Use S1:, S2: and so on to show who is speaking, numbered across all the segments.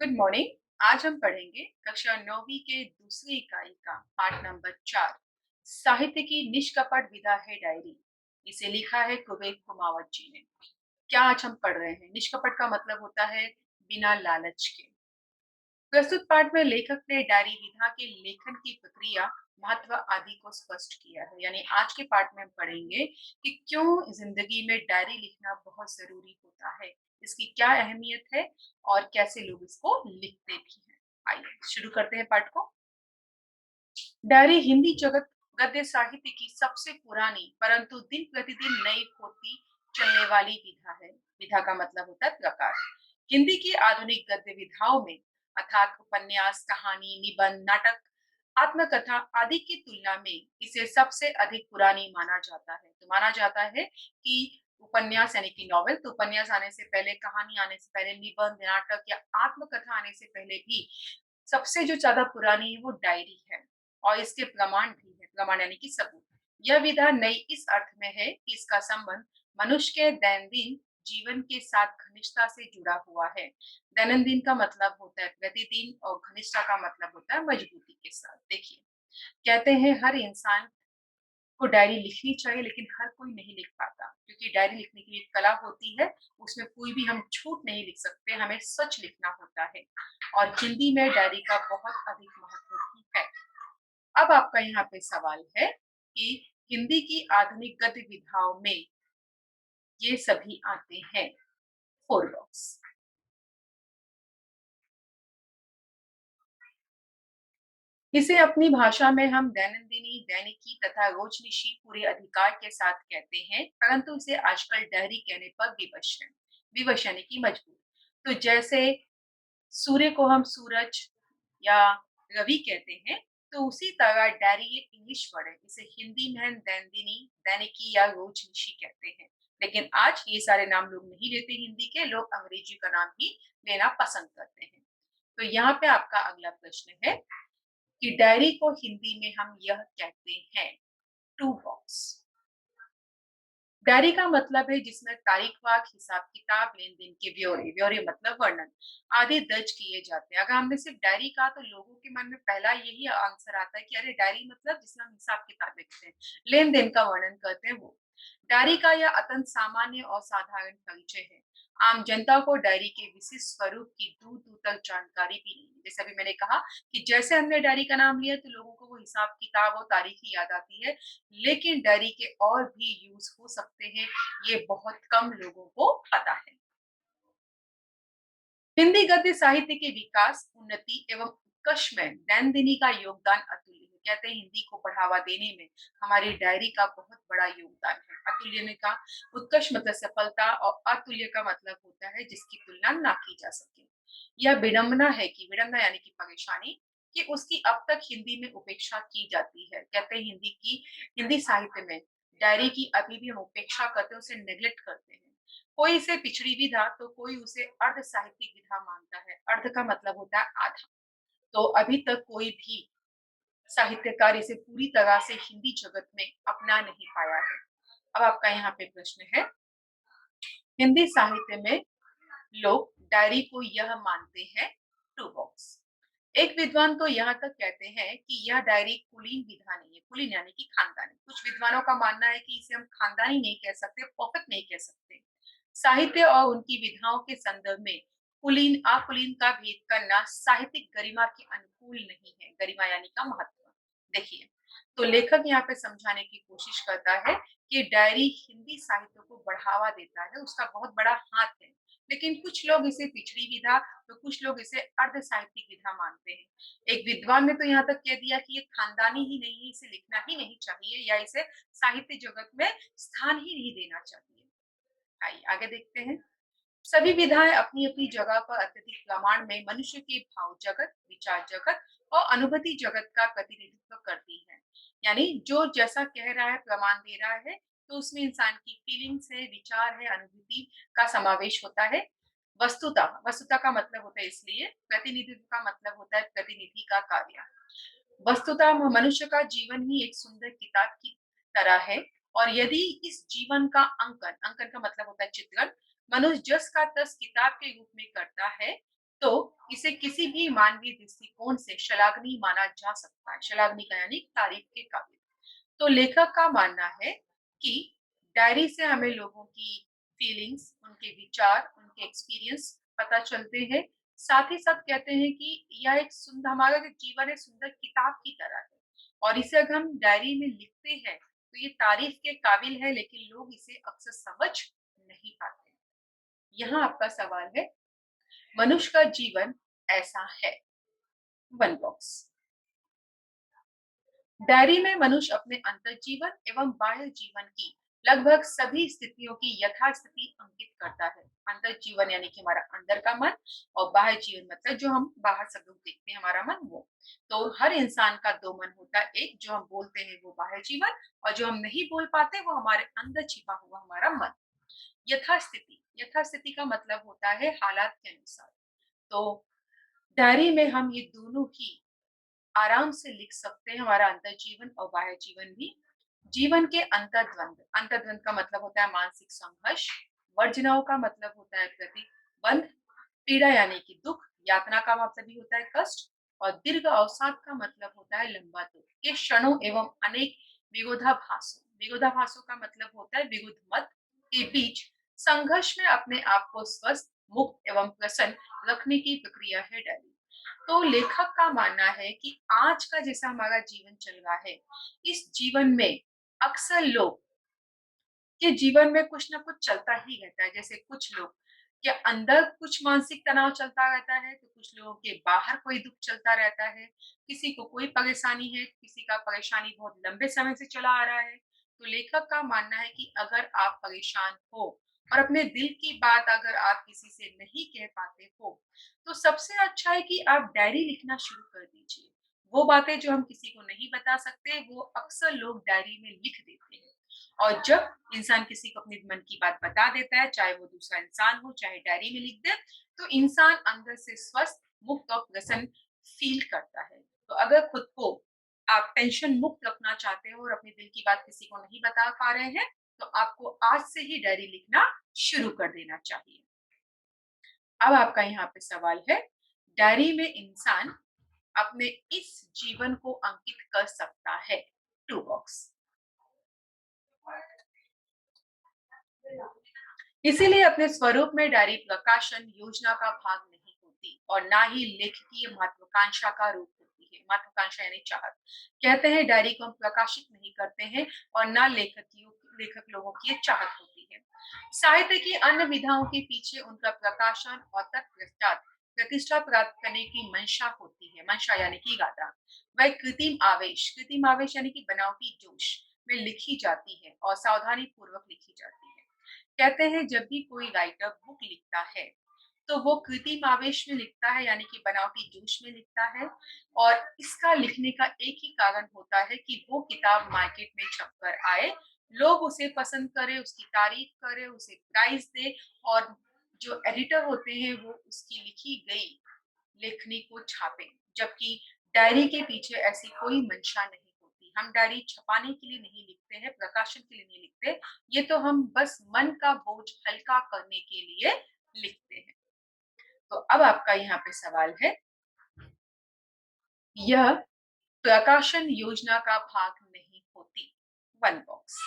S1: Good morning. आज हम पढ़ेंगे कक्षा 9वीं के दूसरी इकाई का पाठ नंबर 4। साहित्य की निष्कपट विधा है डायरी। इसे लिखा है कुबेर कुमावत जी ने। क्या आज हम पढ़ रहे हैं? निष्कपट का मतलब होता है बिना लालच के। प्रस्तुत पाठ में लेखक ने डायरी विधा के लेखन की प्रक्रिया, महत्व आदि को स्पष्ट किया है। यानी आज के पाठ में हम पढ़ेंगे कि क्यों जिंदगी में डायरी लिखना बहुत जरूरी होता है, इसकी क्या अहमियत है और कैसे लोग इसको लिखते भी हैं। आइए शुरू करते हैं पाठ को। डायरी हिंदी जगत गद्य साहित्य की सबसे पुरानी परंतु दिन प्रतिदिन नई होती चलने वाली विधा है। विधा का मतलब होता है प्रकार। हिंदी की आधुनिक गद्य विधाओं में अर्थात उपन्यास, कहानी, निबंध, नाटक, आत्मकथा आदि की तुलना में इसे सबसे अधिक पुरानी माना जाता है। तो माना जाता है कि उपन्यास यानी कि नॉवेल, तो उपन्यास आने से पहले, कहानी आने से पहले, निबंध, नाटक या आत्मकथा आने से पहले भी सबसे जो ज्यादा पुरानी है वो डायरी है। और इसके प्रमाण भी है, प्रमाण यानी कि सबूत। यह विधा नई इस अर्थ में है कि इसका संबंध मनुष्य के दैनंदिन जीवन के साथ घनिष्ठता से जुड़ा हुआ है। दैनंदिन का मतलब होता है प्रतिदिन और घनिष्ठता का मतलब होता है मजबूती के साथ। देखिए, कहते हैं हर इंसान को डायरी लिखनी चाहिए, लेकिन हर कोई नहीं लिख पाता, क्योंकि डायरी लिखने की एक कला होती है। उसमें कोई भी हम झूठ नहीं लिख सकते, हमें सच लिखना होता है। और हिंदी में डायरी का बहुत अधिक महत्व भी है। अब आपका यहाँ पे सवाल है कि हिंदी की आधुनिक गद्य विधाओं में ये सभी आते हैं। Four box. इसे अपनी भाषा में हम दैनंदिनी, दैनिकी तथा रोजनिशी पूरे अधिकार के साथ कहते हैं, परंतु इसे आजकल डायरी कहने पर विवश है। विवश यानी कि मजबूर। तो जैसे सूर्य को हम सूरज या रवि कहते हैं, तो उसी तरह डायरी एक इंग्लिश वर्ड है। इसे हिंदी में हम दैनंदिनी, दैनिकी या रोजनिशी कहते हैं। लेकिन आज ये सारे नाम लोग नहीं लेते हिंदी के, लोग अंग्रेजी का नाम ही लेना पसंद करते हैं। तो यहाँ पे आपका अगला प्रश्न है कि डायरी को हिंदी में हम यह कहते हैं। Two box. डायरी का मतलब है जिसमें तारीखवार हिसाब किताब, लेन देन के ब्यौरे, ब्यौरे मतलब वर्णन आदि दर्ज किए जाते हैं। अगर हमने सिर्फ डायरी कहा तो लोगों के मन में पहला यही आंसर आता है कि अरे डायरी मतलब जिसमें हम हिसाब किताब लिखते हैं, लेन देन का वर्णन करते हैं वो। डायरी का यह अत्यंत सामान्य और साधारण परिचय है। आम जनता को डायरी के विशिष्ट स्वरूप की दूर दूर तक जानकारी भी नहीं है। जैसे अभी मैंने कहा कि जैसे हमने डायरी का नाम लिया तो लोगों को वो हिसाब किताब और तारीख ही याद आती है, लेकिन डायरी के और भी यूज हो सकते हैं, ये बहुत कम लोगों को पता है। हिंदी गद्य साहित्य के विकास, उन्नति एवं उत्कर्ष में दैनंदिनी का योगदान अतुल्य है। कहते हैं हिंदी को बढ़ावा देने में हमारी डायरी का बहुत बड़ा योगदान है। अतुल्य का उत्कर्ष मतलब सफलता और अतुल्य का मतलब होता है जिसकी तुलना ना की जा सके। यह विडंबना है कि, विडंबना यानी कि परेशानी, कि उसकी अब तक हिंदी में उपेक्षा की जाती है। कहते हैं हिंदी साहित्य में डायरी की अभी भी हम उपेक्षा करते हैं, उसे नेग्लेक्ट करते हैं। कोई इसे पिछड़ी विधा तो कोई उसे अर्ध साहित्यिक विधा मानता है। अर्ध का मतलब होता है आधा। तो अभी तक कोई भी साहित्यकार इसे पूरी तरह से हिंदी जगत में अपना नहीं पाया है। अब आपका यहाँ पे प्रश्न है, हिंदी साहित्य में लोग डायरी को यह मानते हैं। Two box. एक विद्वान तो यहाँ तक कहते हैं कि यह डायरी कुलीन विधा नहीं है। कुलीन यानी कि खानदानी। कुछ विद्वानों का मानना है कि इसे हम खानदानी नहीं कह सकते, परफेक्ट नहीं कह सकते। साहित्य और उनकी विधाओं के संदर्भ में कुलीन अकुलीन का भेद करना साहित्यिक गरिमा के अनुकूल नहीं है। गरिमा यानी का महत्व। देखिए, तो लेखक यहाँ पे समझाने की कोशिश करता है कि डायरी हिंदी साहित्य को बढ़ावा देता है, उसका बहुत बड़ा हाथ है। लेकिन कुछ लोग इसे पिछड़ी विधा, तो कुछ लोग इसे अर्ध साहित्यिक विधा मानते हैं। एक विद्वान ने तो यहाँ तक कह दिया कि ये खानदानी ही नहीं है, इसे लिखना ही नहीं चाहिए या इसे साहित्य जगत में स्थान ही नहीं देना चाहिए। आइए आगे देखते हैं। सभी विधाएं अपनी अपनी जगह पर अत्यधिक प्रमाण में मनुष्य के भाव जगत, विचार जगत और अनुभूति जगत का प्रतिनिधित्व करती है। यानी जो जैसा कह रहा है, प्रमाण दे रहा है, तो उसमें इंसान की फीलिंग्स है, विचार है, अनुभूति का समावेश होता है। वस्तुता, वस्तुता का मतलब होता है, इसलिए प्रतिनिधित्व का मतलब होता है प्रतिनिधि का कार्य। वस्तुतः मनुष्य का जीवन ही एक सुंदर किताब की तरह है, और यदि इस जीवन का अंकन, अंकन का मतलब होता है चित्रण, मनुष्य जस का तस किताब के रूप में करता है, तो इसे जिसे किसी भी मानवीय दृष्टिकोण से श्लाघनीय माना जा सकता है। श्लाघनीय का यानी तारीफ के काबिल। तो लेखक का मानना है कि डायरी से हमें लोगों की फीलिंग्स, उनके विचार, उनके एक्सपीरियंस पता चलते हैं। साथ ही साथ कहते हैं कि यह एक सुंदर, हमारा जो जीवन है सुंदर किताब की तरह है, और इसे अगर हम डायरी में लिखते हैं तो ये तारीफ के काबिल है, लेकिन लोग इसे अक्सर समझ नहीं पाते। यहाँ आपका सवाल है, मनुष्य का जीवन ऐसा है। One box. डायरी में मनुष्य अपने अंतर जीवन एवं बाह्य जीवन की लगभग सभी स्थितियों की यथास्थिति अंकित करता है। अंतर जीवन यानी कि हमारा अंदर का मन, और बाह्य जीवन मतलब जो हम बाहर सब लोग देखते हैं हमारा मन, वो। तो हर इंसान का दो मन होता है, एक जो हम बोलते हैं वो बाह्य जीवन, और जो हम नहीं बोल पाते वो हमारे अंदर छिपा हुआ हमारा मन। यथास्थिति, यथास्थिति का मतलब होता है हालात के अनुसार। तो डायरी में हम ये दोनों ही आराम से लिख सकते हैं, हमारा अंतर जीवन और बाह्य जीवन भी। जीवन के अंतर्द्वंद, अंतर्द्वंद का मतलब होता है मानसिक संघर्ष। वर्जनाओं का मतलब होता है प्रतिबंध। पीड़ा यानी कि दुख। यातना का मतलब भी होता है कष्ट। और दीर्घ अवसाद का मतलब होता है लंबा दुख के क्षणों एवं अनेक विरोधाभासों। विरोधाभासों का मतलब होता है विरुद्ध मत के बीच संघर्ष में अपने आप को स्वस्थ, मुक्त एवं प्रसन्न रखने की प्रक्रिया है डायरी। तो लेखक का मानना है कि आज का जैसा हमारा जीवन चल रहा है, इस जीवन में अक्सर लोग के जीवन में कुछ ना कुछ चलता ही रहता है। जैसे कुछ लोग के अंदर कुछ मानसिक तनाव चलता रहता है, तो कुछ लोगों के बाहर कोई दुख चलता रहता है। किसी को कोई परेशानी है, किसी का परेशानी बहुत लंबे समय से चला आ रहा है। तो लेखक का मानना है कि अगर आप परेशान हो और अपने दिल की बात अगर आप किसी से नहीं कह पाते हो, तो सबसे अच्छा है कि आप डायरी लिखना शुरू कर दीजिए। वो बातें जो हम किसी को नहीं बता सकते, वो अक्सर लोग डायरी में लिख देते हैं। और जब इंसान किसी को अपने मन की बात बता देता है, चाहे वो दूसरा इंसान हो, चाहे डायरी में लिख दे, तो इंसान अंदर से स्वस्थ, मुक्त और प्रसन्न फील करता है। तो अगर खुद को आप टेंशन मुक्त रखना चाहते हो और अपने दिल की बात किसी को नहीं बता पा रहे हैं, तो आपको आज से ही डायरी लिखना शुरू कर देना चाहिए। अब आपका यहाँ पे सवाल है, डायरी में इंसान अपने इस जीवन को अंकित कर सकता है। Two box. इसीलिए अपने स्वरूप में डायरी प्रकाशन योजना का भाग नहीं होती, और ना ही लेखकीय महत्वाकांक्षा का रूप होती है। महत्वाकांक्षा यानी चाहत। कहते हैं डायरी को हम प्रकाशित नहीं करते हैं, और ना लेखक लोगों की ये चाहत होती है। साहित्य की अन्य विधाओं के पीछे उनका प्रकाशन और तत्पश्चात प्रतिष्ठा प्राप्त करने की मंशा होती है। मंशा यानी कि इरादा। वह कृत्रिम आवेश यानी कि बनावटी जोश में लिखी जाती है, और सावधानी पूर्वक लिखी जाती है। कहते हैं जब भी कोई राइटर बुक लिखता है, तो वो कृत्रिम आवेश में लिखता है, यानी कि बनावटी जोश में लिखता है। और इसका लिखने का एक ही कारण होता है कि वो किताब मार्केट में छपकर आए, लोग उसे पसंद करें, उसकी तारीफ करें, उसे प्राइज दे, और जो एडिटर होते हैं वो उसकी लिखी गई लेखनी को छापे। जबकि डायरी के पीछे ऐसी कोई मंशा नहीं होती। हम डायरी छपाने के लिए नहीं लिखते हैं, प्रकाशन के लिए नहीं लिखते। ये तो हम बस मन का बोझ हल्का करने के लिए लिखते हैं। तो अब आपका यहाँ पे सवाल है, यह प्रकाशन योजना का भाग नहीं होती। One box.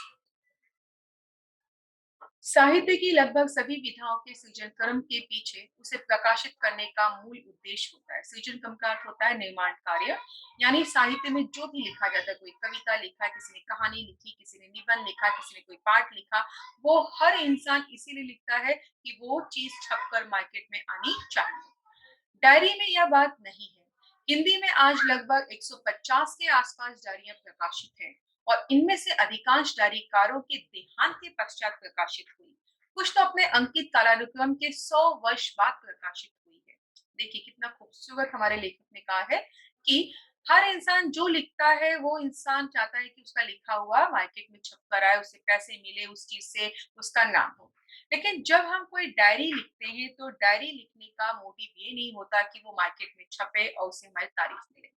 S1: साहित्य की लगभग सभी विधाओं के सृजन क्रम के पीछे उसे प्रकाशित करने का मूल उद्देश्य होता है। सृजन क्रम का अर्थ होता है निर्माण कार्य। यानी साहित्य में जो भी लिखा जाता है, कोई कविता लिखा, किसी ने कहानी लिखी, किसी ने निबंध लिखा, किसी ने कोई पाठ लिखा, वो हर इंसान इसीलिए लिखता है कि वो चीज छपकर मार्केट में आनी चाहिए। डायरी में यह बात नहीं है। हिंदी में आज लगभग 150 के आसपास डायरियां प्रकाशित हैं, और इनमें से अधिकांश डायरीकारों के देहांत के पश्चात प्रकाशित हुई। कुछ तो अपने अंकित कालानुक्रम के 100 वर्ष बाद प्रकाशित हुई है। देखिए कितना खूबसूरत हमारे लेखक ने कहा है कि हर इंसान जो लिखता है, वो इंसान चाहता है कि उसका लिखा हुआ मार्केट में छप कर आए, उसे पैसे मिले, उस चीज से उसका नाम हो। लेकिन जब हम कोई डायरी लिखते हैं, तो डायरी लिखने का मोटिव ये नहीं होता कि वो मार्केट में छपे और उसे हमारी तारीफ मिले।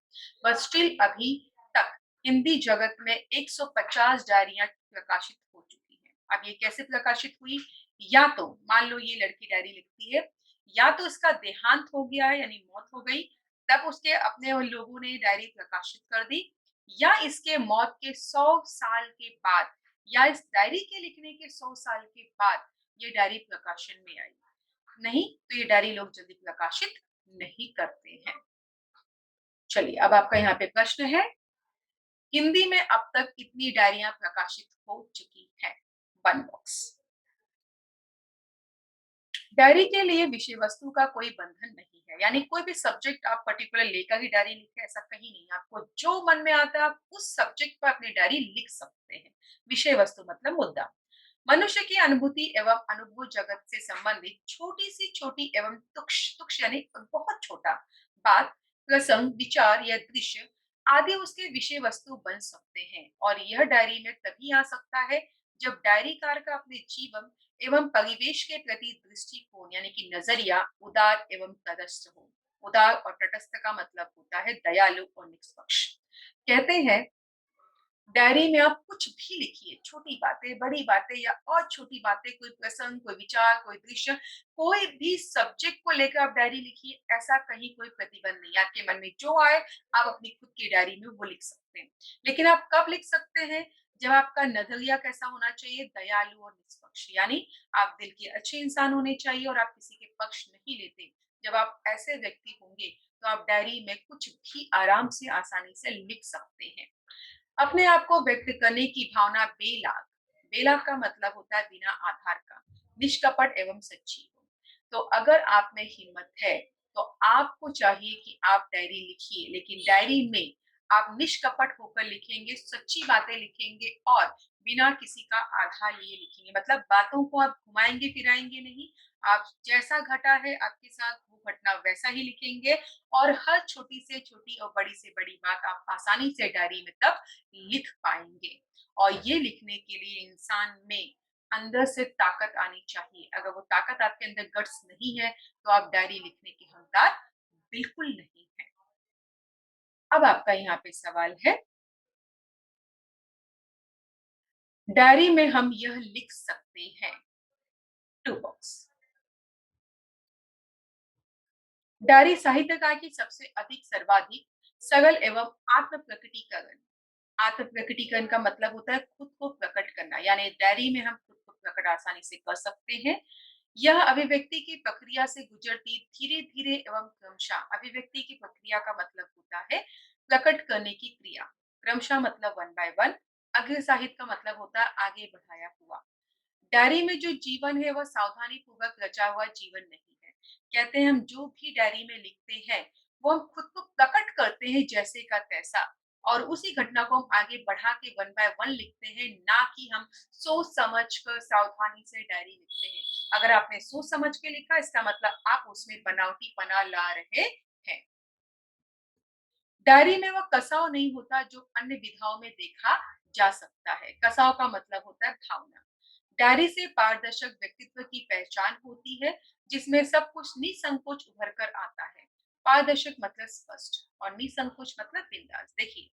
S1: बट स्टिल अभी तक हिंदी जगत में 150 डायरियां प्रकाशित हो चुकी हैं। अब ये कैसे प्रकाशित हुई? या तो मान लो ये लड़की डायरी लिखती है, या तो इसका देहांत हो गया है यानी मौत हो गई, तब उसके अपने उन लोगों ने डायरी प्रकाशित कर दी, या इसके मौत के 100 साल के बाद या इस डायरी के लिखने के 100 साल के बाद ये डायरी प्रकाशन में आई। नहीं तो ये डायरी लोग जल्दी प्रकाशित नहीं करते हैं। चलिए अब आपका यहाँ पे प्रश्न है, हिंदी में अब तक कितनी डायरियां प्रकाशित हो चुकी हैं? 1 बॉक्स। डायरी के लिए विषय वस्तु का कोई बंधन नहीं है, यानी कोई भी सब्जेक्ट आप पर्टिकुलर लेकर ही डायरी लिखे ऐसा कहीं नहीं है। आपको जो मन में आता है आप उस सब्जेक्ट पर अपनी डायरी लिख सकते हैं। विषय वस्तु मतलब मुद्दा। मनुष्य की अनुभूति एवं अनुभव जगत से संबंधित छोटी सी छोटी एवं तुक्ष तुक्ष यानी बहुत छोटा बात, प्रसंग, विचार या दृश्य आदि उसके विषय वस्तु बन सकते हैं, और यह डायरी में तभी आ सकता है जब डायरीकार का अपने जीवन एवं परिवेश के प्रति दृष्टिकोण यानी कि नजरिया उदार एवं तटस्थ हो। उदार और तटस्थ का मतलब होता है दयालु और निष्पक्ष। कहते हैं डायरी में आप कुछ भी लिखिए, छोटी बातें, बड़ी बातें या और छोटी बातें, कोई प्रसंग, कोई विचार, कोई दृश्य, कोई भी सब्जेक्ट को लेकर आप डायरी लिखिए, ऐसा कहीं कोई प्रतिबंध नहीं है। आपके मन में जो आए, आप अपनी खुद की डायरी में वो लिख सकते हैं। लेकिन आप कब लिख सकते हैं? जब आपका नज़रिया कैसा होना चाहिए? दयालु और निष्पक्ष, यानी आप दिल के अच्छे इंसान होने चाहिए और आप किसी के पक्ष नहीं लेते। जब आप ऐसे व्यक्ति होंगे, तो आप डायरी में कुछ भी आराम से, आसानी से लिख सकते हैं। अपने आप को व्यक्त करने की भावना बेलाग। बेलाग का मतलब होता है बिना आधार का, निष्कपट एवं सच्ची हो। तो अगर आप में हिम्मत है तो आपको चाहिए कि आप डायरी लिखिए, लेकिन डायरी में आप निष्कपट होकर लिखेंगे, सच्ची बातें लिखेंगे और बिना किसी का आधार लिए लिखेंगे। मतलब बातों को आप घुमाएंगे फिराएंगे नहीं, आप जैसा घटा है आपके साथ वो घटना वैसा ही लिखेंगे, और हर छोटी से छोटी और बड़ी से बड़ी बात आप आसानी से डायरी में तब लिख पाएंगे। और ये लिखने के लिए इंसान में अंदर से ताकत आनी चाहिए। अगर वो ताकत आपके अंदर गट्स नहीं है तो आप डायरी लिखने के हकदार बिल्कुल नहीं है। अब आपका यहाँ पे सवाल है, डायरी में हम यह लिख सकते हैं? 2 बॉक्स। डायरी साहित्यकार की सबसे अधिक सर्वाधिक सरल एवं आत्म प्रकटीकरण। आत्म प्रकटीकरण का मतलब होता है खुद को प्रकट करना, यानी डायरी में हम खुद को प्रकट आसानी से कर सकते हैं। यह अभिव्यक्ति की प्रक्रिया से गुजरती धीरे धीरे एवं क्रमशः, अभिव्यक्ति की प्रक्रिया का मतलब होता है प्रकट करने की क्रिया, क्रमशः मतलब वन बाय वन, अग्र साहित्य का मतलब होता है आगे बढ़ाया हुआ। डायरी में जो जीवन है वह सावधानी पूर्वक रचा हुआ जीवन नहीं है। कहते हैं हम जो भी डायरी में लिखते हैं वो हम खुद को प्रकट करते हैं जैसे का तैसा, और उसी घटना को हम आगे बढ़ा के वन बाय वन लिखते हैं, ना कि हम सोच समझ कर सावधानी से डायरी लिखते हैं। अगर आपने सोच समझ के लिखा इसका मतलब आप उसमें बनावटी पना ला रहे हैं। डायरी में वह कसाव नहीं होता जो अन्य विधाओं में देखा जा सकता है। कसाव का मतलब होता है भावना। डायरी से पारदर्शक व्यक्तित्व की पहचान होती है, जिसमें सब कुछ निसंकोच उभर कर आता है। पारदर्शक मतलब स्पष्ट और निसंकोच मतलब बिंदास। देखिए,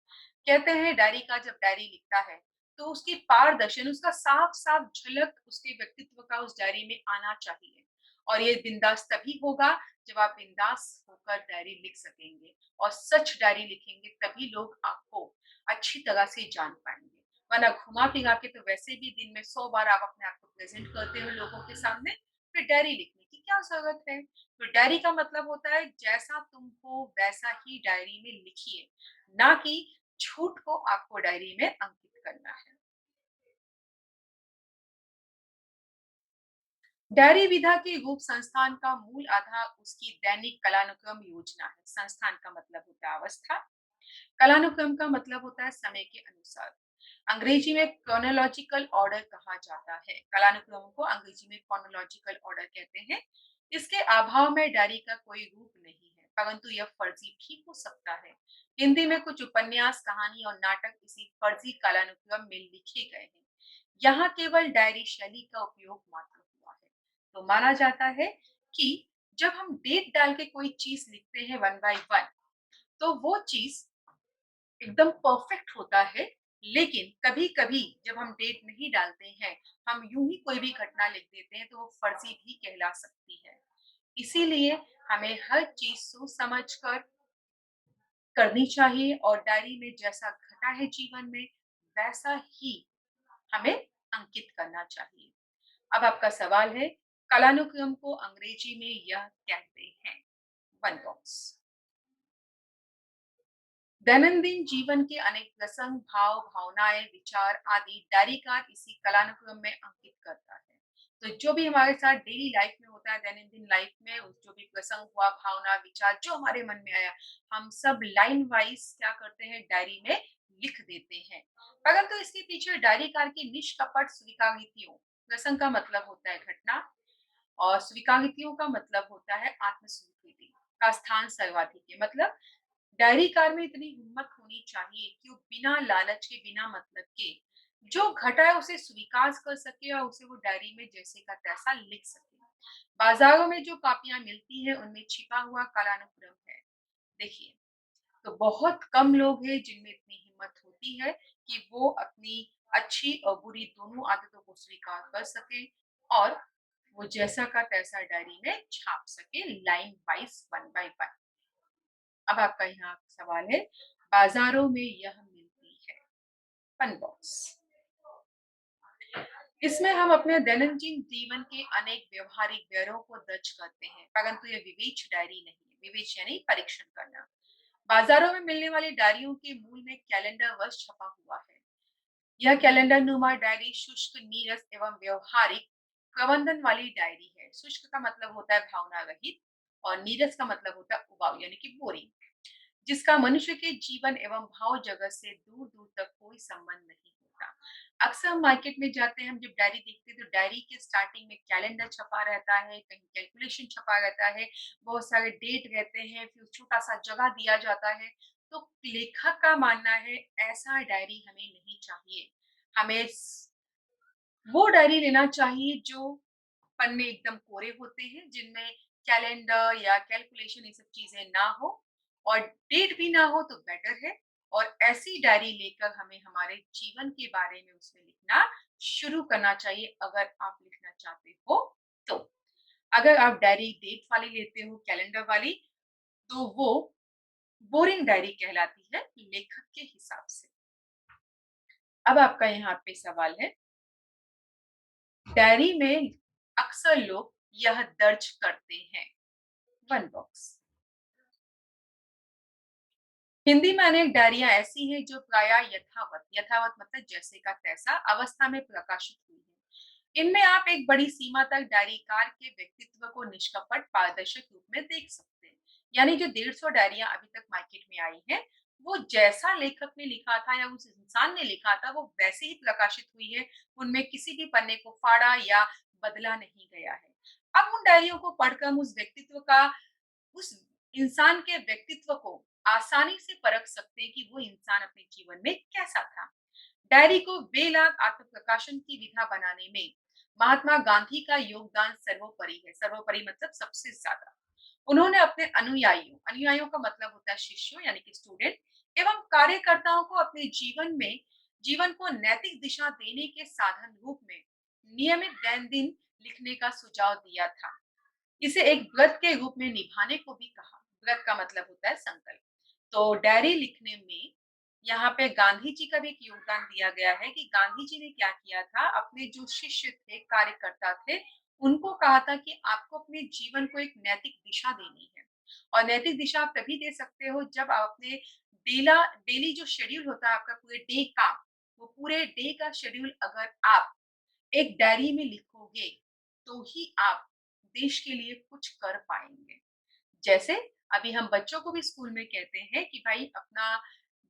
S1: कहते हैं डायरी का जब डायरी लिखता है तो उसकी पारदर्शन, उसका साफ साफ झलक उसके व्यक्तित्व का उस डायरी में आना चाहिए। और ये बिंदास तभी होगा जब आप बिंदास होकर डायरी लिख सकेंगे, और सच डायरी लिखेंगे तभी लोग आपको अच्छी तरह से जान पाएंगे। वरना घुमा फिरा के तो वैसे भी दिन में 100 बार आप अपने आप को प्रेजेंट करते हो लोगों के सामने, फिर डायरी लिखने की क्या जरूरत है? तो डायरी का मतलब होता है जैसा तुम हो वैसा ही डायरी में लिखिए, ना कि झूठ को आपको डायरी में अंकित करना है। डायरी विधा के रूप संस्थान का मूल आधार उसकी दैनिक कलानुक्रम योजना है। संस्थान का मतलब होता है अवस्था, कालानुक्रम का मतलब होता है समय के अनुसार। अंग्रेजी में क्रोनोलॉजिकल ऑर्डर कहा जाता है। कालानुक्रम को अंग्रेजी में क्रोनोलॉजिकल ऑर्डर कहते हैं। इसके अभाव में डायरी का कोई रूप नहीं है, परंतु यह फर्जी भी हो सकता है। हिंदी में कुछ उपन्यास, कहानी और नाटक इसी फर्जी कालानुक्रम में लिखे गए हैं। यहाँ केवल डायरी शैली का उपयोग मात्र हुआ है। तो माना जाता है कि जब हम डेट डाल के कोई चीज लिखते हैं वन बाय वन, तो वो चीज एकदम परफेक्ट होता है। लेकिन कभी-कभी जब हम डेट नहीं डालते हैं, हम यूँ ही कोई भी घटना लिख देते हैं, तो वो फर्ज़ी भी कहला सकती है। इसीलिए हमें हर चीज सोच समझ कर करनी चाहिए और डायरी में जैसा घटा है जीवन में वैसा ही हमें अंकित करना चाहिए। अब आपका सवाल है, कालानुक्रम को अंग्रेजी में यह कहते हैं। One box. दैनंदिन जीवन के अनेक प्रसंग, भाव, भावनाएं, विचार आदि डायरीकार इसी कालानुक्रम में अंकित करता है। तो जो भी हमारे साथ डेली लाइफ में होता है, दैनंदिन लाइफ में जो भी प्रसंग हुआ, भावना, विचार जो हमारे मन में आया, हम सब लाइन वाइज क्या करते हैं, डायरी में लिख देते हैं। परंतु इसके पीछे डायरीकार की निष्कपट स्वीकारितियों, प्रसंग का मतलब होता है घटना और स्वीकारितियों का मतलब होता है आत्मस्वीकृति का स्थान सर्वाधिक है। मतलब डायरीकार में इतनी हिम्मत होनी चाहिए कि वो बिना लालच के, बिना मतलब के जो घटा है उसे स्वीकार कर सके और उसे वो डायरी में जैसे का तैसा लिख सके। बाजारों में जो कापियां मिलती हैं उनमें छिपा हुआ कालानुक्रम है। देखिए, तो बहुत कम लोग हैं जिनमें इतनी हिम्मत होती है कि वो अपनी अच्छी और बुरी दोनों आदतों को स्वीकार कर सके और वो जैसा का तैसा डायरी में छाप सके, line wise, one by one. अब आपका यहाँ सवाल है, बाजारों में यह मिलती है। Fun box. इसमें हम अपने दैनंदिन जीवन के अनेक व्यवहारिक व्यवहारों को दर्ज करते हैं, परंतु यह विवेच डायरी नहीं है। विवेच यानी परीक्षण करना। बाजारों में मिलने वाली डायरियों के मूल में कैलेंडर वर्ष छपा हुआ है। यह कैलेंडर नुमा डायरी शुष्क, नीरस एवं व्यवहारिक प्रबंधन वाली डायरी है। शुष्क का मतलब होता है भावना रहित और नीरस का मतलब होता है उबाऊ यानी कि बोरिंग, जिसका मनुष्य के जीवन एवं भाव जगत से दूर दूर तक कोई संबंध नहीं होता। अक्सर हम मार्केट में जाते हैं, हम जब डायरी देखते हैं तो डायरी के स्टार्टिंग में कैलेंडर छपा रहता है, कहीं कैलकुलेशन छपा रहता है, बहुत सारे डेट रहते हैं, फिर छोटा सा जगह दिया जाता है। तो लेखक का मानना है ऐसा डायरी हमें नहीं चाहिए। हमें वो डायरी लेना चाहिए जो पन्ने एकदम कोरे होते हैं, जिनमें कैलेंडर या कैलकुलेशन ये सब चीजें ना हो और डेट भी ना हो तो बेटर है। और ऐसी डायरी लेकर हमें हमारे जीवन के बारे में उसमें लिखना शुरू करना चाहिए अगर आप लिखना चाहते हो तो। अगर आप डायरी डेट वाली लेते हो, कैलेंडर वाली, तो वो बोरिंग डायरी कहलाती है लेखक के हिसाब से। अब आपका यहाँ पे सवाल है, डायरी में अक्सर लोग यह दर्ज करते हैं। One box. हिंदी में अनेक डायरियां ऐसी हैं जो प्रायः यथावत, यथावत मतलब जैसे का तैसा अवस्था में प्रकाशित हुई है। इनमें आप एक बड़ी सीमा तक डायरीकार के व्यक्तित्व को निष्कपट पारदर्शक रूप में देख सकते हैं। यानी जो 150 डायरियां अभी तक मार्केट में आई हैं, वो जैसा लेखक ने लिखा था या उस इंसान ने लिखा था वो वैसे ही प्रकाशित हुई है। उनमें किसी भी पन्ने को फाड़ा या बदला नहीं गया है। अब उन डायरियों को पढ़कर हम उस इंसान के व्यक्तित्व को आसानी से परख सकते हैं कि वो इंसान अपने जीवन में कैसा था। डायरी को बेलाग आत्मप्रकाशन की विधा बनाने में महात्मा गांधी का योगदान सर्वोपरि है। सर्वोपरि मतलब सबसे ज्यादा। उन्होंने अपने अनुयायियों, अनुयायियों का मतलब होता है शिष्यों यानी कि स्टूडेंट, एवं कार्यकर्ताओं को अपने जीवन को नैतिक दिशा देने के साधन रूप में नियमित दैनंदिन लिखने का सुझाव दिया था। इसे एक व्रत के रूप में निभाने को भी कहा। व्रत का मतलब होता है संकल्प। तो डायरी लिखने में यहाँ पे गांधी जी का भी एक योगदान दिया गया है कि गांधी जी ने क्या किया था, अपने जो शिष्य थे, कार्यकर्ता थे, उनको कहा था कि आपको अपने जीवन को एक नैतिक दिशा देनी है। और नैतिक दिशा आप तभी दे सकते हो जब आप अपने डेली जो शेड्यूल होता है आपका पूरे डे का, वो पूरे डे का शेड्यूल अगर आप एक डायरी में लिखोगे तो ही आप देश के लिए कुछ कर पाएंगे। जैसे अभी हम बच्चों को भी स्कूल में कहते हैं कि भाई अपना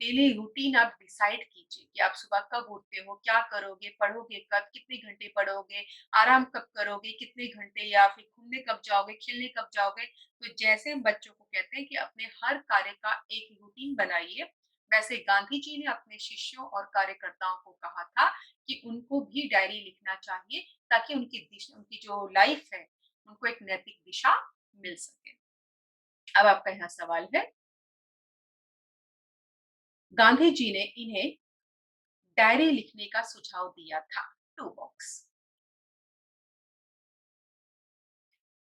S1: डेली रूटीन आप डिसाइड कीजिए कि आप सुबह कब उठते हो, क्या करोगे, पढ़ोगे कब, कितने घंटे पढ़ोगे, आराम कब करोगे, कितने घंटे, या फिर घूमने कब जाओगे, खेलने कब जाओगे। तो जैसे हम बच्चों को कहते हैं कि अपने हर कार्य का एक रूटीन बनाइए, वैसे गांधी जी ने अपने शिष्यों और कार्यकर्ताओं को कहा था कि उनको भी डायरी लिखना चाहिए ताकि उनकी जो लाइफ है उनको एक नैतिक दिशा मिल सके। अब आपका यहाँ सवाल है, गांधी जी ने इन्हें डायरी लिखने का सुझाव दिया था। Two box.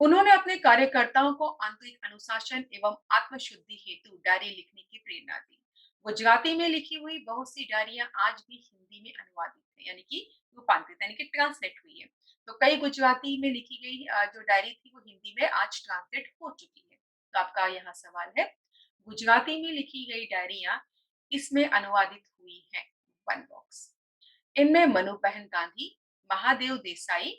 S1: उन्होंने अपने कार्यकर्ताओं को आंतरिक अनुशासन एवं आत्मशुद्धि हेतु डायरी लिखने की प्रेरणा दी। गुजराती में लिखी हुई बहुत सी डायरियां आज भी हिंदी में अनुवादित है, यानी कि रूपांतरित यानी कि ट्रांसलेट हुई है। तो कई गुजराती में लिखी गई जो डायरी थी वो हिंदी में आज ट्रांसलेट हो चुकी है। तो आपका यहाँ सवाल है, गुजराती में लिखी गई डायरियां इसमें अनुवादित हुई हैं। One box. इनमें मनु बहन गांधी, महादेव देसाई,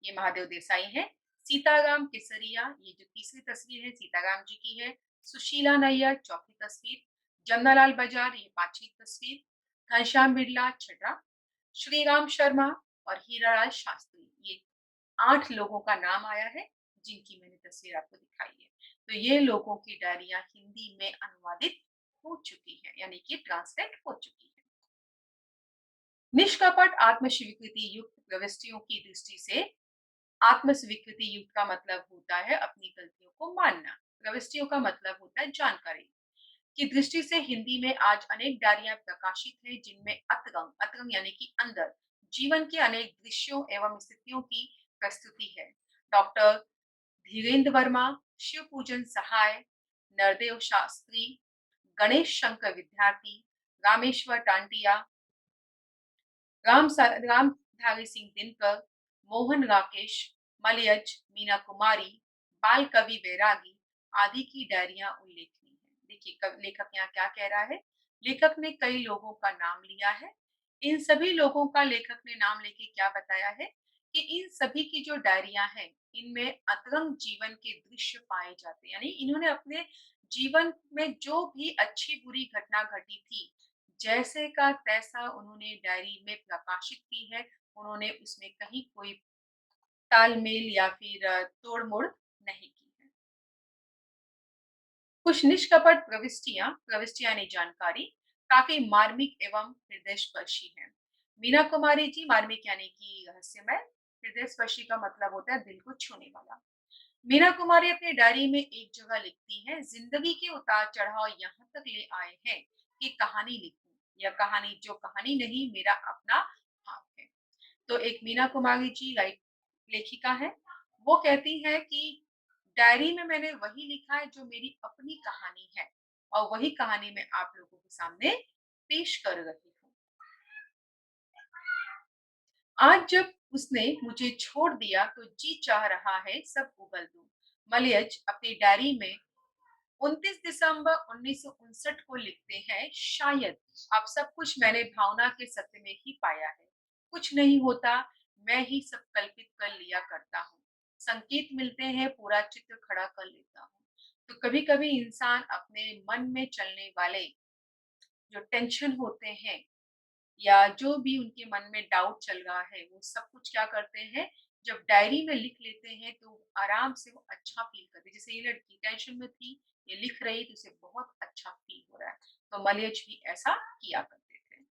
S1: ये महादेव देसाई हैं, सीताराम केसरिया, ये जो तीसरी तस्वीर है सीताराम जी की है, सुशीला नैयर चौथी तस्वीर, जमनालाल बजाज ये पांचवी तस्वीर, घनश्याम बिरला छठा, श्रीराम शर्मा और हीरालाल शास्त्री, ये 8 लोगों का नाम आया है जिनकी मैंने तस्वीर आपको दिखाई है। तो ये लोगों की डायरियां हिंदी में अनुवादित हो चुकी है, यानी कि ट्रांसलेट हो चुकी है। निष्कपट आत्मस्वीकृति युक्त प्रविष्टियों की दृष्टि से आत्मस्वीकृति युक्त का मतलब होता है अपनी गलतियों को मानना। प्रविष्टियों का मतलब होता है जानकारी की दृष्टि से हिंदी में आज अनेक डायरियां प्रकाशित हैं जिनमें अतरंग अतरंग यानी कि अंदर जीवन के अनेक दृश्यों एवं स्थितियों की प्रस्तुति है। डॉक्टर धीरेन्द्र वर्मा, शिव पूजन सहाय, नरदेव शास्त्री, गणेश शंकर विद्यार्थी, रामेश्वर टांटिया, रामधारी सिंह दिनकर, मोहन राकेश, मलयज, मीना कुमारी, बाल कवि बैरागी आदि की डायरियां उल्लेखनीय हैं। देखिए लेखक यहाँ क्या कह रहा है। लेखक ने कई लोगों का नाम लिया है। इन सभी लोगों का लेखक ने नाम लेके क्या बताया है कि इन सभी की जो डायरियां हैं इनमें अतरंग जीवन के दृश्य पाए जाते हैं, यानी इन्होंने अपने जीवन में जो भी अच्छी बुरी घटना घटी थी जैसे का तैसा उन्होंने डायरी में प्रकाशित की है। उन्होंने उसमें कहीं कोई तालमेल या फिर तोड़-मोड़ नहीं की है। कुछ निष्कपट प्रविष्टियां यानी जानकारी काफी मार्मिक एवं हृदयस्पर्शी हैं। मीना कुमारी जी मार्मिक यानी कि रहस्यमय, हृदयस्पर्शी का मतलब होता है दिल को छूने वाला। मीना कुमारी अपनी डायरी में एक जगह लिखती हैं, जिंदगी के उतार चढ़ाव यहाँ तक ले आए हैं कि कहानी लिखूं। यह कहानी जो कहानी नहीं मेरा अपना भाव है। तो एक मीना कुमारी जी लेखिका है। वो कहती है कि डायरी में मैंने वही लिखा है जो मेरी अपनी कहानी है और वही कहानी मैं आप लोगों के सामने पेश कर रही हूँ। आज जब उसने मुझे छोड़ दिया तो जी चाह रहा है सब उगल दूं। मलयज अपनी डायरी में 29 दिसंबर 1959 को लिखते हैं, शायद अब सब कुछ मैंने भावना के सत्य में ही पाया है। कुछ नहीं होता, मैं ही सब कल्पित कर लिया करता हूँ। संकेत मिलते हैं, पूरा चित्र खड़ा कर लेता हूँ। तो कभी-कभी इंसान अपने मन में चलने वाले जो टेंशन होते हैं या जो भी उनके मन में डाउट चल रहा है, वो सब कुछ क्या करते हैं, जब डायरी में लिख लेते हैं तो आराम से वो अच्छा फ़ील करते हैं। जैसे ये लड़की टेंशन में थी, ये लिख रही तो उसे बहुत अच्छा फ़ील हो रहा है। तो मलयज भी ऐसा किया करते थे।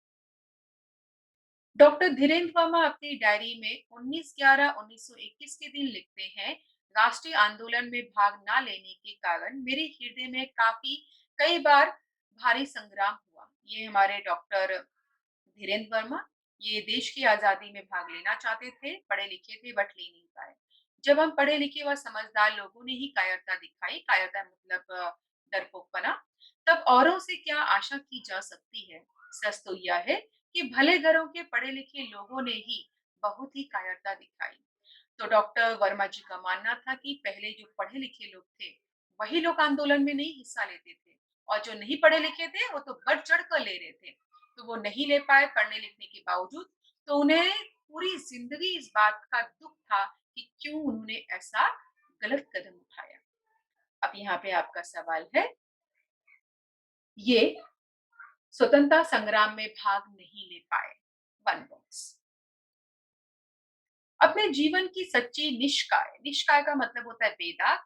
S1: डॉक्टर धीरेन्द्र वर्मा अपनी डायरी में 19/11/1921 के दिन लिखते हैं, राष्ट्रीय आंदोलन में भाग ना लेने के कारण मेरे हृदय में काफ़ी कई बार भारी संग्राम हुआ। ये हमारे डॉक्टर धीरेन्द्र वर्मा ये देश की आजादी में भाग लेना चाहते थे, पढ़े लिखे थे बट ले नहीं पाए। जब हम पढ़े लिखे व समझदार लोगों ने ही कायरता दिखाई, कायरता मतलब डरपोकपना, तब औरों से क्या आशा की जा सकती है। सच तो यह है कि भले घरों के पढ़े लिखे लोगों ने ही बहुत ही कायरता दिखाई। तो डॉक्टर वर्मा जी का मानना था कि पहले जो पढ़े लिखे लोग थे वही लोग आंदोलन में नहीं हिस्सा लेते थे और जो नहीं पढ़े लिखे थे वो तो बढ़ चढ़ कर ले रहे थे। तो वो नहीं ले पाए पढ़ने लिखने के बावजूद। तो उन्हें पूरी जिंदगी इस बात का दुख था कि क्यों उन्होंने ऐसा गलत कदम उठाया। अब यहाँ पे आपका सवाल है, ये स्वतंत्रता संग्राम में भाग नहीं ले पाए। One box. अपने जीवन की सच्ची निष्काय, निष्काय का मतलब होता है बेदाग,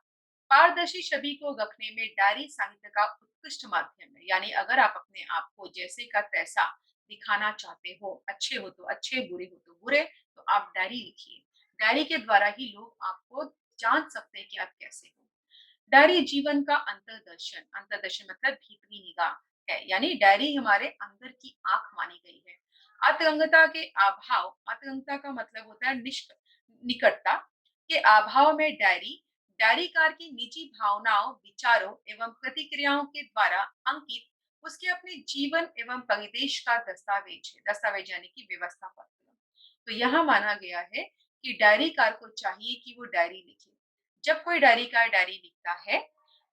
S1: पारदर्शी छवि को रखने में डायरी साहित्य का उत्कृष्ट माध्यम है। यानी अगर आप अपने आप को जैसे का तैसा दिखाना चाहते हो, अच्छे हो तो अच्छे, बुरे हो तो बुरे, तो आप डायरी लिखिए। डायरी के द्वारा ही लोग आपको जान सकते हैं कि आप कैसे हो। डायरी जीवन का अंतर्दर्शन, अंतर्दर्शन मतलब भीतरी निगाह है, यानी डायरी हमारे अंदर की आंख मानी गई है। अतरंगता के अभाव, अतरंगता का मतलब होता है निकटता के अभाव में डायरी डायरीकार की निजी भावनाओं, विचारों एवं प्रतिक्रियाओं के द्वारा अंकित उसके अपने जीवन एवं परिवेश का दस्तावेज है, दस्तावेज यानी कि व्यवस्था पत्र। तो यहाँ माना गया है कि डायरीकार को चाहिए कि वो डायरी लिखे। जब कोई डायरीकार डायरी लिखता है,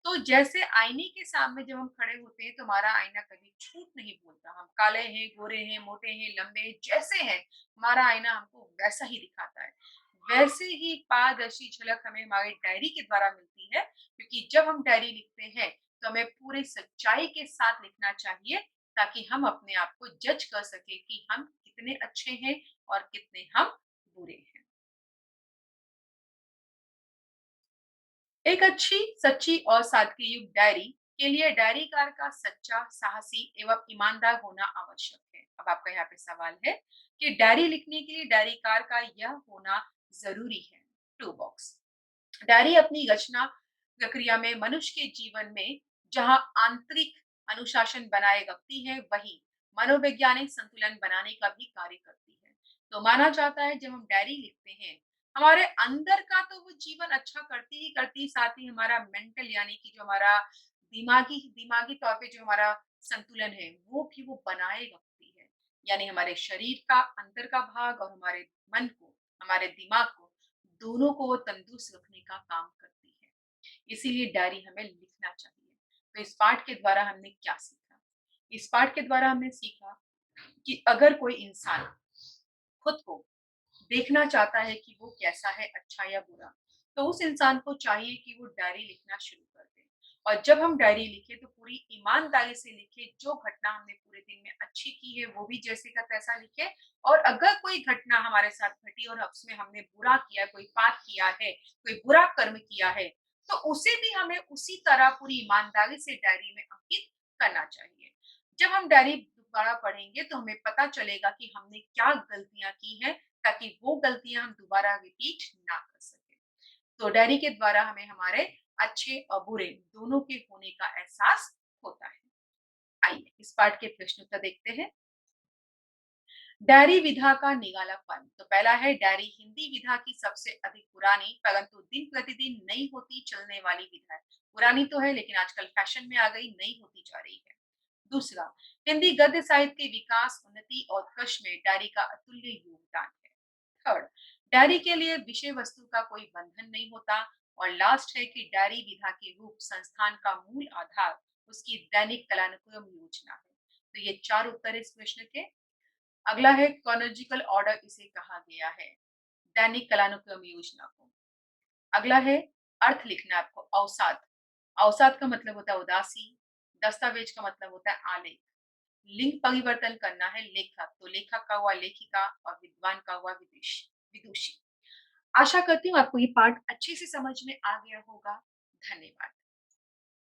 S1: तो जैसे आईने के सामने जब हम खड़े होते हैं, तो हमारा आईना कभी झूठ नहीं बोलता। हम काले हैं, गोरे हैं, मोटे हैं, लंबे हैं, जैसे हैं, हमारा आईना हमको वैसा ही दिखाता है। वैसे ही पारदर्शी झलक हमें हमारी डायरी के द्वारा मिलती है, क्योंकि जब हम डायरी लिखते हैं, तो हमें पूरी सच्चाई के साथ लिखना चाहिए, ताकि हम अपने आप को जज कर सकें कि हम कितने अच्छे हैं और कितने हम बुरे हैं। एक अच्छी, सच्ची और सादगीयुक्त डायरी के लिए डायरीकार का सच्चा, साहसी एवं ईमानदार होना आवश्यक है। अब आपका यहाँ पे सवाल है कि डायरी लिखने के लिए डायरीकार का यह होना जरूरी है। टू बॉक्स डायरी अपनी रचना प्रक्रिया में मनुष्य के जीवन में जहां आंतरिक अनुशासन बनाए रखती है, वही मनोवैज्ञानिक संतुलन बनाने का भी कार्य करती है। तो माना जाता है, जब हम डायरी लिखते हैं, हमारे अंदर का तो वो जीवन अच्छा करती ही करती, साथ ही हमारा मेंटल यानी कि जो हमारा दिमागी दिमागी तौर पे जो हमारा संतुलन है, वो भी वो बनाए रखती है। यानी हमारे शरीर का अंदर का भाग और हमारे मन को, हमारे दिमाग को, दोनों को वो तंदुरुस्त रखने का काम करती है। इसीलिए डायरी हमें लिखना चाहिए। तो इस पाठ के द्वारा हमने क्या सीखा? इस पाठ के द्वारा हमने सीखा कि अगर कोई इंसान खुद को देखना चाहता है कि वो कैसा है, अच्छा या बुरा, तो उस इंसान को चाहिए कि वो डायरी लिखना शुरू कर दे। और जब हम डायरी लिखें, तो पूरी ईमानदारी से लिखें, जो घटना हमने पूरे दिन में अच्छी की है, वो भी जैसे का तैसा लिखें, और अगर कोई घटना हमारे साथ घटी और उसमें हमने बुरा किया, कोई पाप किया है, कोई बुरा कर्म किया है, तो उसे भी हमें उसी तरह पूरी ईमानदारी से डायरी में अंकित करना चाहिए। जब हम डायरी दोबारा पढ़ेंगे, तो हमें पता चलेगा कि हमने क्या गलतियाँ की हैं, ताकि वो गलतियाँ हम दोबारा रिपीट ना कर सकें। तो डायरी के द्वारा हमें हमारे अच्छे और बुरे दोनों के होने का एहसास होता है। आइए इस पाठ के प्रश्न उत्तर देखते हैं। डायरी विधा का निराला फल। तो पहला है, डायरी हिंदी विधा की सबसे अधिक पुरानी परंतु दिन प्रतिदिन नई होती चलने वाली विधा है। पुरानी तो है, लेकिन आजकल फैशन में आ गई, नई होती जा रही है। दूसरा, हिंदी गद्य साहित्य के विकास, उन्नति और उत्कर्ष में डायरी का अतुल्य योगदान है। थर्ड, डायरी के लिए विषय वस्तु का कोई बंधन नहीं होता। और लास्ट है कि डायरी विधा के रूप संस्थान का मूल आधार उसकी दैनिक कालानुक्रम योजना है। तो ये चार उत्तर है इस प्रश्न के। अगला है, क्रोनोलॉजिकल ऑर्डर इसे कहा गया है, दैनिक कालानुक्रम योजना को। अगला है, अर्थ लिखना है आपको, अवसाद। अवसाद का मतलब होता है उदासी। दस्तावेज का मतलब होता है आलेख। लिंग परिवर्तन करना है, लेखक, तो लेखक का हुआ लेखिका और विद्वान का हुआ विदुषी। आशा करती हूँ आपको ये पाठ अच्छे से समझ में आ गया होगा। धन्यवाद।